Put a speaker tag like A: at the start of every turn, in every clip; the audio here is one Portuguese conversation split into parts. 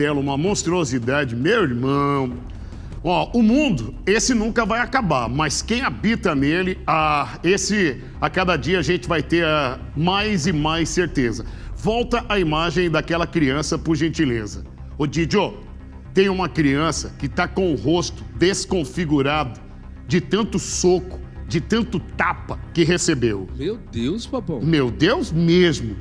A: uma monstruosidade, meu irmão. Ó, o mundo, esse nunca vai acabar, mas quem habita nele, a cada dia a gente vai ter mais e mais certeza. Volta a imagem daquela criança, por gentileza. Ô, Didio, tem uma criança que tá com o rosto desconfigurado de tanto soco, de tanto tapa que recebeu.
B: Meu Deus, Papão.
A: Meu Deus mesmo.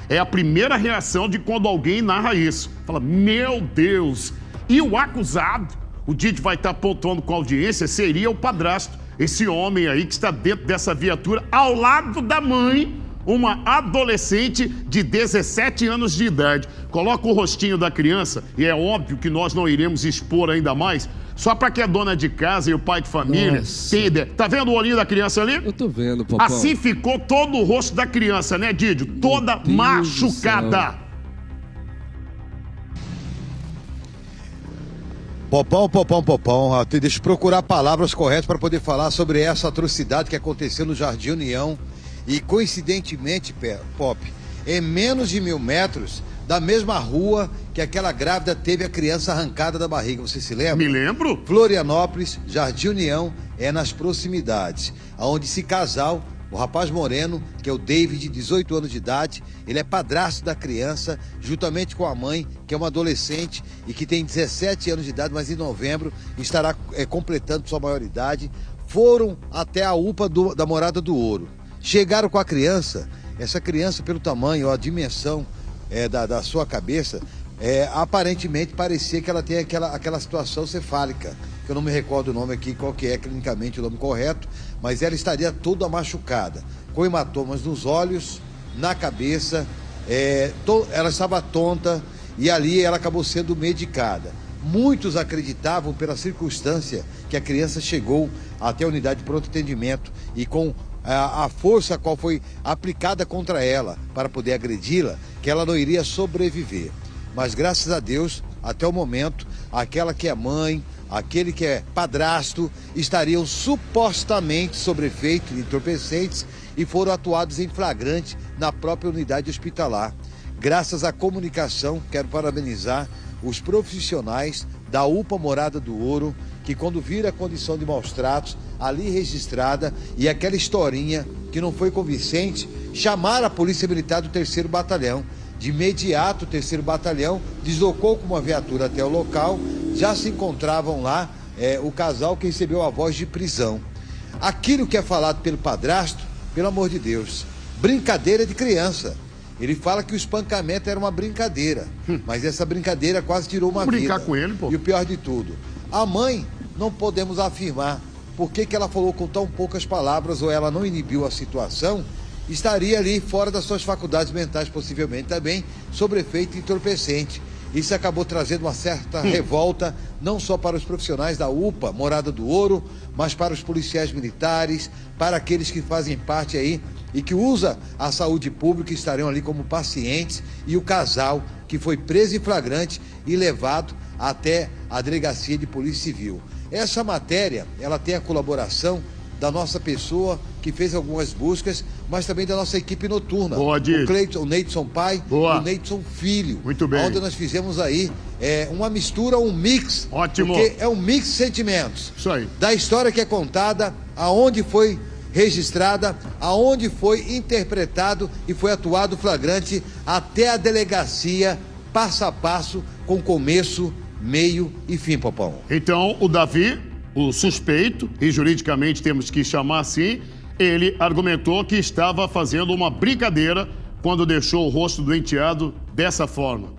A: É a primeira reação de quando alguém narra isso. Fala, meu Deus. E o acusado, o Didi vai estar pontuando com a audiência, seria o padrasto. Esse homem aí que está dentro dessa viatura, ao lado da mãe, uma adolescente de 17 anos de idade. Coloca o rostinho da criança, e é óbvio que nós não iremos expor ainda mais, só para que a dona de casa e o pai de família tenham ideia. Tá vendo o olhinho da criança ali?
B: Eu tô vendo, Papão.
A: Assim ficou todo o rosto da criança, né, Didio? Toda machucada.
C: Popão. Deixa eu procurar palavras corretas para poder falar sobre essa atrocidade que aconteceu no Jardim União. E, coincidentemente, Pop, em menos de 1.000 metros da mesma rua que aquela grávida teve a criança arrancada da barriga. Você se lembra?
A: Me lembro.
C: Florianópolis, Jardim União, é nas proximidades, onde esse casal, o rapaz moreno, que é o David, 18 anos de idade, ele é padrasto da criança, juntamente com a mãe, que é uma adolescente e que tem 17 anos de idade, mas em novembro estará completando sua maioridade. Foram até a UPA da Morada do Ouro. Chegaram com a criança, essa criança, pelo tamanho, a dimensão da sua cabeça, aparentemente parecia que ela tem aquela situação cefálica, que eu não me recordo o nome aqui, qual que é clinicamente o nome correto, mas ela estaria toda machucada, com hematomas nos olhos, na cabeça, ela estava tonta e ali ela acabou sendo medicada. Muitos acreditavam, pela circunstância, que a criança chegou até a unidade de pronto atendimento e com a força qual foi aplicada contra ela para poder agredi-la, que ela não iria sobreviver. Mas graças a Deus, até o momento, aquela que é mãe, aquele que é padrasto, estariam supostamente sob efeito de entorpecentes e foram atuados em flagrante na própria unidade hospitalar. Graças à comunicação, quero parabenizar os profissionais da UPA Morada do Ouro, que quando viram a condição de maus tratos ali registrada e aquela historinha que não foi convincente, chamaram a Polícia Militar do 3º Batalhão. De imediato, o 3º Batalhão deslocou com uma viatura até o local, já se encontravam lá o casal que recebeu a voz de prisão. Aquilo que é falado pelo padrasto, pelo amor de Deus, brincadeira de criança. Ele fala que o espancamento era uma brincadeira, mas essa brincadeira quase tirou uma vida.
A: Brincar com ele, pô.
C: E o pior de tudo, a mãe, não podemos afirmar por que ela falou com tão poucas palavras ou ela não inibiu a situação, estaria ali fora das suas faculdades mentais, possivelmente também, sob efeito entorpecente. Isso acabou trazendo uma certa revolta, não só para os profissionais da UPA, Morada do Ouro, mas para os policiais militares, para aqueles que fazem parte aí e que usa a saúde pública, estarão ali como pacientes, e o casal que foi preso em flagrante e levado até a delegacia de Polícia Civil. Essa matéria, ela tem a colaboração da nossa pessoa que fez algumas buscas, mas também da nossa equipe noturna.
A: Boa,
C: o Neidson pai e o Neidson filho.
A: Muito bem.
C: Onde nós fizemos aí uma mistura, um mix.
A: Ótimo.
C: Porque é um mix de sentimentos.
A: Isso aí.
C: Da história que é contada, aonde foi registrada, aonde foi interpretado e foi atuado flagrante até a delegacia, passo a passo, com começo, meio e fim, Popão.
A: Então, o Davi, o suspeito, e juridicamente temos que chamar assim, ele argumentou que estava fazendo uma brincadeira quando deixou o rosto do enteado dessa forma.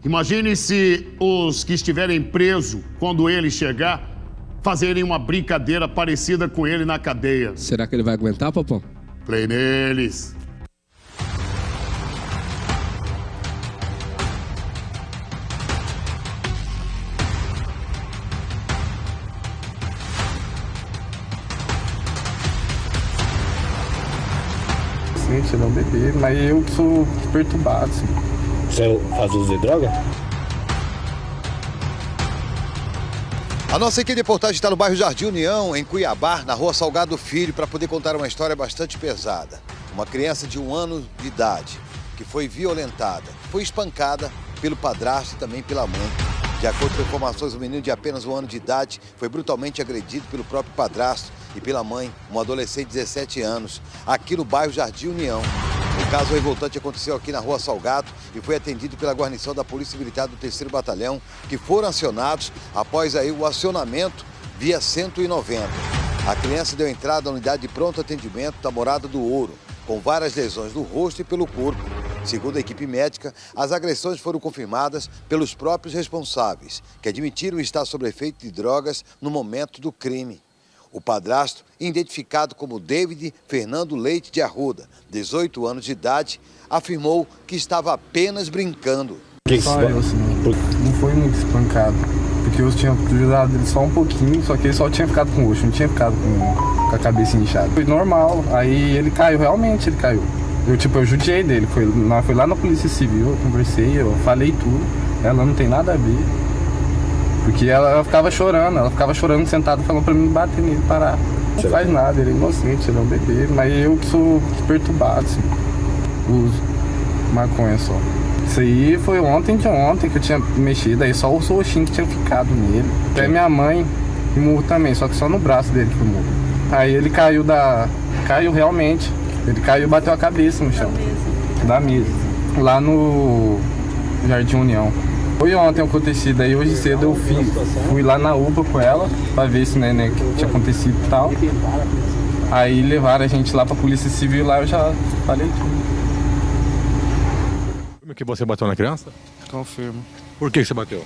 A: Imagine se os que estiverem presos, quando ele chegar, fazerem uma brincadeira parecida com ele na cadeia.
B: Será que ele vai aguentar, Papão?
A: Play neles.
D: Gente, eu não bebi, mas eu sou perturbado, assim.
E: Você faz uso de droga?
C: A nossa equipe de reportagem está no bairro Jardim União, em Cuiabá, na rua Salgado Filho, para poder contar uma história bastante pesada. Uma criança de 1 ano de idade que foi violentada, foi espancada pelo padrasto e também pela mãe. De acordo com informações, o menino de apenas 1 ano de idade foi brutalmente agredido pelo próprio padrasto e pela mãe, uma adolescente de 17 anos, aqui no bairro Jardim União. O caso revoltante aconteceu aqui na Rua Salgado e foi atendido pela guarnição da Polícia Militar do 3º Batalhão, que foram acionados após aí o acionamento via 190. A criança deu entrada à unidade de pronto atendimento da Morada do Ouro, com várias lesões no rosto e pelo corpo. Segundo a equipe médica, as agressões foram confirmadas pelos próprios responsáveis, que admitiram estar sob efeito de drogas no momento do crime. O padrasto, identificado como David Fernando Leite de Arruda, 18 anos de idade, afirmou que estava apenas brincando.
D: Só eu, assim, não foi muito espancado, porque eu tinha ajudado ele só um pouquinho, só que ele só tinha ficado com o roxo, não tinha ficado com a cabeça inchada. Foi normal, aí ele caiu, realmente ele caiu. Eu judiei dele, foi lá na Polícia Civil, eu conversei, eu falei tudo, ela não tem nada a ver. Porque ela ficava chorando sentada, falando pra mim bater nele, parar. Não faz nada, ele é inocente, ele é um bebê, mas eu que sou perturbado, assim, uso maconha só. Isso aí foi ontem de ontem que eu tinha mexido, aí só os roxinhos que tinham ficado nele. Até minha mãe murro também, só que só no braço dele que murro. Aí ele caiu realmente, ele caiu e bateu a cabeça no chão. Da mesa. Lá no Jardim União. Foi ontem acontecido, aí hoje cedo eu fui lá na UPA com ela, pra ver se né, que tinha acontecido e tal. Aí levaram a gente lá pra Polícia Civil, lá eu já falei tudo.
F: Como que você bateu na criança?
D: Confirmo.
F: Por que você bateu?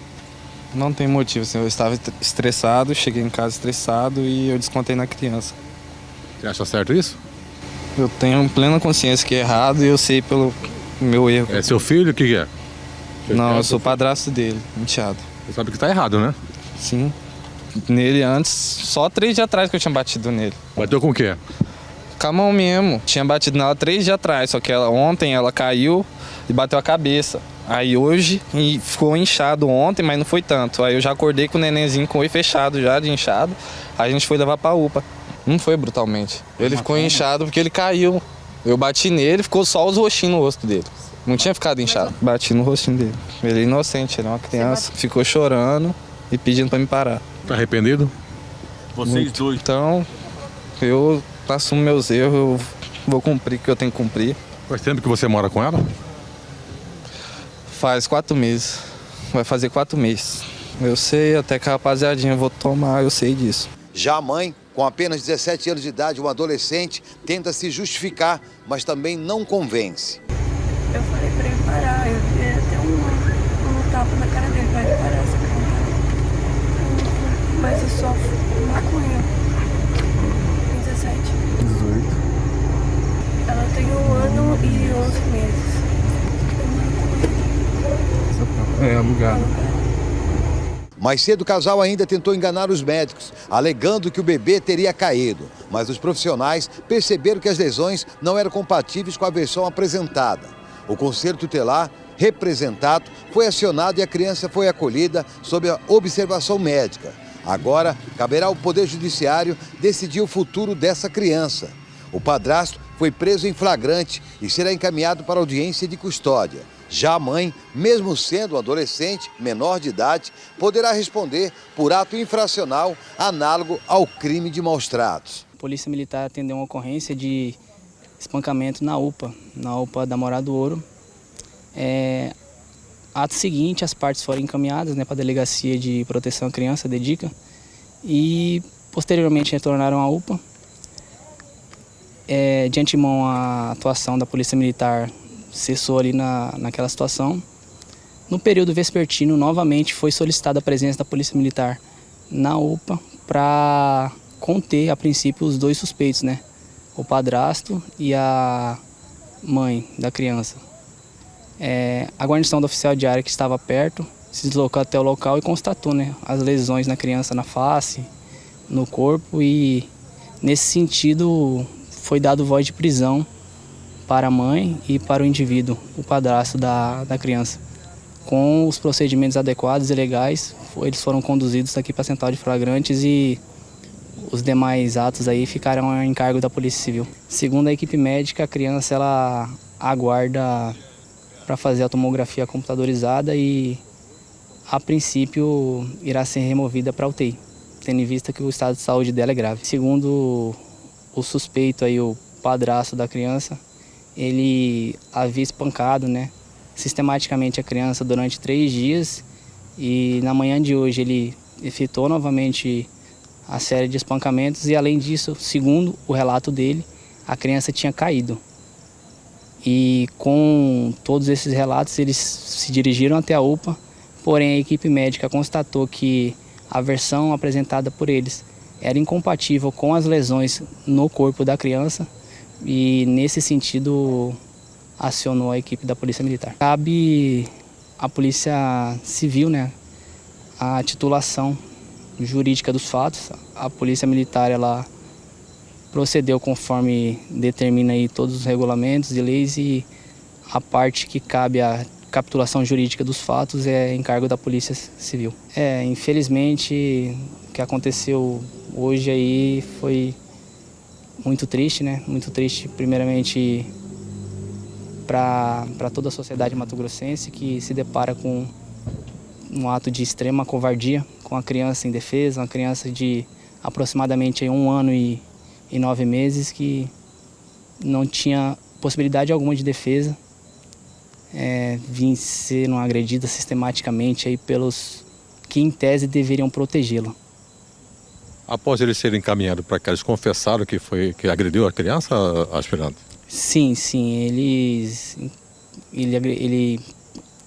D: Não tem motivo, assim, eu estava estressado, cheguei em casa estressado e eu descontei na criança.
F: Você acha certo isso?
D: Eu tenho plena consciência que é errado e eu sei pelo meu erro.
F: É seu filho? O que é?
D: Não, eu sou padrasto dele, enteado.
F: Você sabe que tá errado, né?
D: Sim. Nele antes, só 3 dias atrás que eu tinha batido nele.
F: Bateu com o quê?
D: Com a mão mesmo. Tinha batido nela 3 dias atrás, só que ontem ela caiu e bateu a cabeça. Aí hoje, e ficou inchado ontem, mas não foi tanto. Aí eu já acordei com o nenenzinho com o olho fechado já, de inchado. Aí a gente foi levar pra UPA. Não foi brutalmente. Ele ficou inchado porque ele caiu. Eu bati nele, ficou só os roxinhos no rosto dele. Não tinha ficado inchado. Bati no rostinho dele. Ele é inocente, ele é uma criança. Ficou chorando e pedindo pra me parar.
F: Tá arrependido?
A: Vocês dois.
D: Então, eu assumo meus erros, eu vou cumprir o que eu tenho que cumprir.
F: Faz tempo que você mora com ela?
D: Faz 4 meses. Vai fazer 4 meses. Eu sei, até que a rapaziadinha eu vou tomar, eu sei disso.
C: Já a mãe, com apenas 17 anos de idade, uma adolescente, tenta se justificar, mas também não convence.
G: Eu falei pra ele parar, eu dei até um tapa na cara dele pra ele parar essa cara. Mas eu só maconha. 17.
D: 18.
G: Ela tem 1 ano e 11 meses.
D: É, alugado.
C: Mais cedo, o casal ainda tentou enganar os médicos, alegando que o bebê teria caído. Mas os profissionais perceberam que as lesões não eram compatíveis com a versão apresentada. O Conselho Tutelar, representado, foi acionado e a criança foi acolhida sob a observação médica. Agora, caberá ao Poder Judiciário decidir o futuro dessa criança. O padrasto foi preso em flagrante e será encaminhado para audiência de custódia. Já a mãe, mesmo sendo um adolescente, menor de idade, poderá responder por ato infracional análogo ao crime de maus-tratos.
H: A Polícia Militar atendeu uma ocorrência de espancamento na UPA da Morada do Ouro. Ato seguinte, as partes foram encaminhadas, para a Delegacia de Proteção à Criança, DEDICA, e posteriormente retornaram à UPA. De antemão, a atuação da Polícia Militar cessou ali naquela situação. No período vespertino, novamente foi solicitada a presença da Polícia Militar na UPA para conter, a princípio, os 2 suspeitos, o padrasto e a mãe da criança. A guarnição do oficial de área que estava perto se deslocou até o local e constatou as lesões na criança na face, no corpo, e nesse sentido foi dado voz de prisão para a mãe e para o indivíduo, o padrasto da criança. Com os procedimentos adequados e legais, eles foram conduzidos aqui para a central de flagrantes e os demais atos aí ficaram a encargo da Polícia Civil. Segundo a equipe médica, a criança ela aguarda para fazer a tomografia computadorizada e, a princípio, irá ser removida para UTI, tendo em vista que o estado de saúde dela é grave. Segundo o suspeito, aí, o padrasto da criança, ele havia espancado, né, sistematicamente a criança durante 3 dias e na manhã de hoje ele efetuou novamente a série de espancamentos e, além disso, segundo o relato dele, a criança tinha caído. E com todos esses relatos, eles se dirigiram até a UPA, porém a equipe médica constatou que a versão apresentada por eles era incompatível com as lesões no corpo da criança e, nesse sentido, acionou a equipe da Polícia Militar. Cabe à Polícia Civil, né, a titulação jurídica dos fatos. A Polícia Militar, ela procedeu conforme determina aí todos os regulamentos e leis, e a parte que cabe à capitulação jurídica dos fatos é encargo da Polícia Civil. Infelizmente, o que aconteceu hoje aí foi muito triste, né? Muito triste, primeiramente, para toda a sociedade mato-grossense, que se depara com um ato de extrema covardia, com a criança indefesa, uma criança de aproximadamente 1 ano e 9 meses, que não tinha possibilidade alguma de defesa, vim sendo agredida sistematicamente aí pelos que, em tese, deveriam protegê-la.
F: Após eles serem encaminhados para cá, eles confessaram que agrediu a criança, aspirante?
H: Sim, ele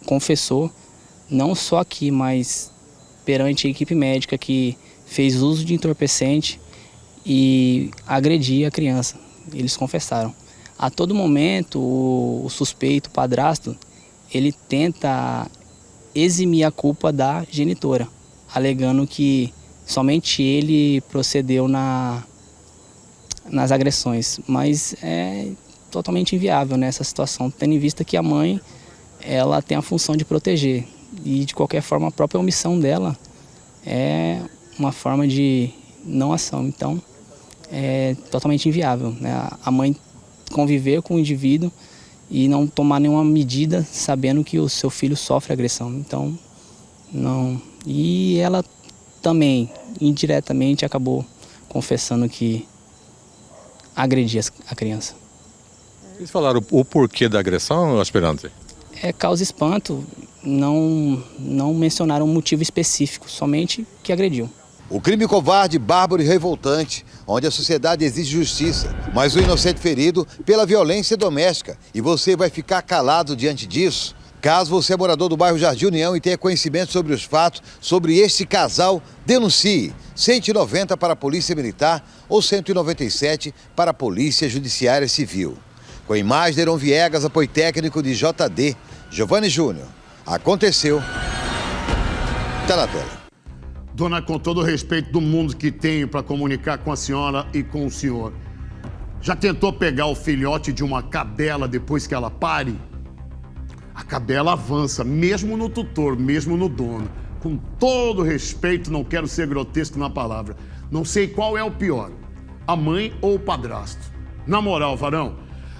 H: confessou, não só aqui, mas perante a equipe médica, que fez uso de entorpecente e agredia a criança. Eles confessaram. A todo momento, o suspeito, o padrasto, ele tenta eximir a culpa da genitora, alegando que somente ele procedeu nas agressões. Mas é totalmente inviável nessa situação, tendo em vista que a mãe, ela tem a função de proteger. E, de qualquer forma, a própria omissão dela é uma forma de não ação. Então, é totalmente inviável, né? A mãe conviver com o indivíduo e não tomar nenhuma medida sabendo que o seu filho sofre agressão. Então, não. E ela também, indiretamente, acabou confessando que agredia a criança.
F: Eles falaram o porquê da agressão, aspirante?
H: Causa espanto, não mencionaram um motivo específico, somente que agrediu.
C: O crime covarde, bárbaro e revoltante, onde a sociedade exige justiça, mas o inocente ferido pela violência doméstica. E você vai ficar calado diante disso? Caso você é morador do bairro Jardim União e tenha conhecimento sobre os fatos sobre este casal, denuncie. 190 para a Polícia Militar ou 197 para a Polícia Judiciária Civil. Com imagens de Heron Viegas, apoio técnico de JD, Giovanni Júnior. Aconteceu. Está na tela.
A: Dona, com todo o respeito do mundo que tenho para comunicar com a senhora e com o senhor, já tentou pegar o filhote de uma cadela depois que ela pare? A cadela avança, mesmo no tutor, mesmo no dono. Com todo respeito, não quero ser grotesco na palavra. Não sei qual é o pior, a mãe ou o padrasto. Na moral, varão,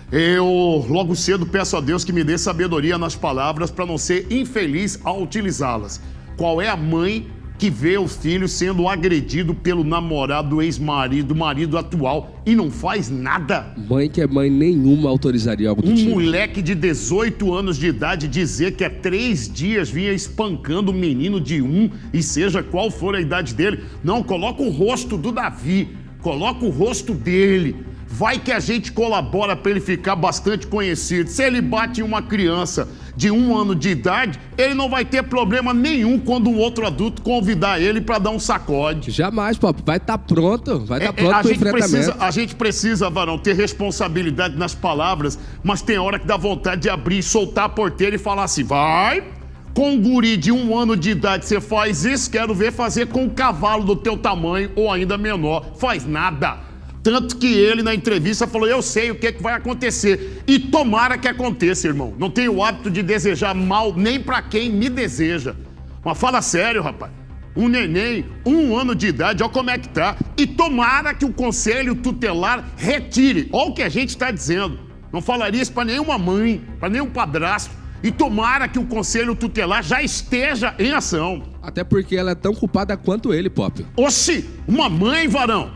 A: eu logo cedo peço a Deus que me dê sabedoria nas palavras para não ser infeliz ao utilizá-las. Qual é a mãe que vê o filho sendo agredido pelo namorado, ex-marido, marido atual e não faz nada?
B: Mãe que é mãe nenhuma autorizaria algo do tipo.
A: Moleque de 18 anos de idade dizer que há 3 dias vinha espancando um menino de 1, e seja qual for a idade dele. Não, coloca o rosto do Davi, coloca o rosto dele. Vai que a gente colabora para ele ficar bastante conhecido. Se ele bate em uma criança de 1 ano de idade, ele não vai ter problema nenhum quando um outro adulto convidar ele para dar um sacode.
B: Jamais, papo. Vai estar pronto. Vai estar pronto pro enfrentamento.
A: A gente precisa, varão, ter responsabilidade nas palavras, mas tem hora que dá vontade de abrir, soltar a porteira e falar assim, vai, com um guri de 1 ano de idade você faz isso, quero ver fazer com um cavalo do teu tamanho ou ainda menor. Faz nada. Tanto que ele, na entrevista, falou, eu sei o que vai acontecer. E tomara que aconteça, irmão. Não tenho o hábito de desejar mal nem pra quem me deseja. Mas fala sério, rapaz. Um neném, 1 ano de idade, olha como é que tá. E tomara que o Conselho Tutelar retire. Olha o que a gente está dizendo. Não falaria isso pra nenhuma mãe, pra nenhum padrasto. E tomara que o Conselho Tutelar já esteja em ação.
B: Até porque ela é tão culpada quanto ele, Pop.
A: Oxi, uma mãe, varão.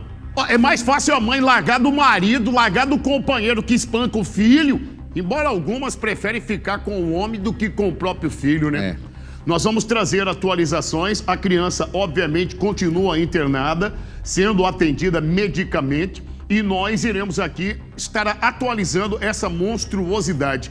A: É mais fácil a mãe largar do marido, largar do companheiro que espanca o filho, embora algumas preferem ficar com o homem do que com o próprio filho, né? Nós vamos trazer atualizações. A criança, obviamente, continua internada, sendo atendida medicamente, e nós iremos aqui estar atualizando essa monstruosidade.